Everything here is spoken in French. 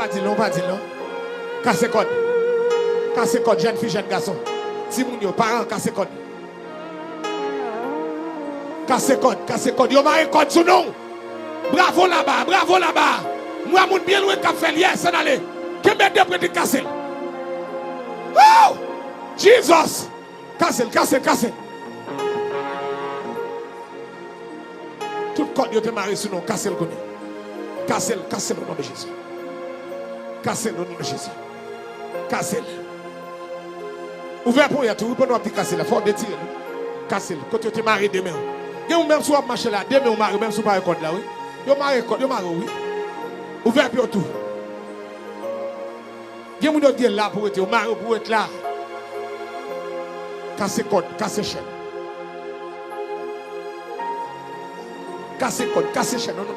dit non. Casse code. Jeune fille, jeune garçon. Si moun yo parents, casse code. Casse code. Yo marre code sous nous. Bravo là-bas. Moi, moun bien loin qu'a fait hier, c'est d'aller. Que m'a deux près de casser. Oh! Jesus! Casse. Tout code yo te marre sous nous. Casse le connaît. Casse le nom de Jésus. Casse le nom de Jésus. Casse. Ouvert pour y a tout, pour nous casser la forme de tirer. Casse. Quand tu te maries demain. Vous même si vous marchez là, demain vous marrez, même si vous pas code là, oui. Vous marrez, oui. Ouvert pour tout. Vous avez dit là pour être, vous marrez pour être là. Casse code, casse chaîne. Casse code, casse chaîne. Non, non,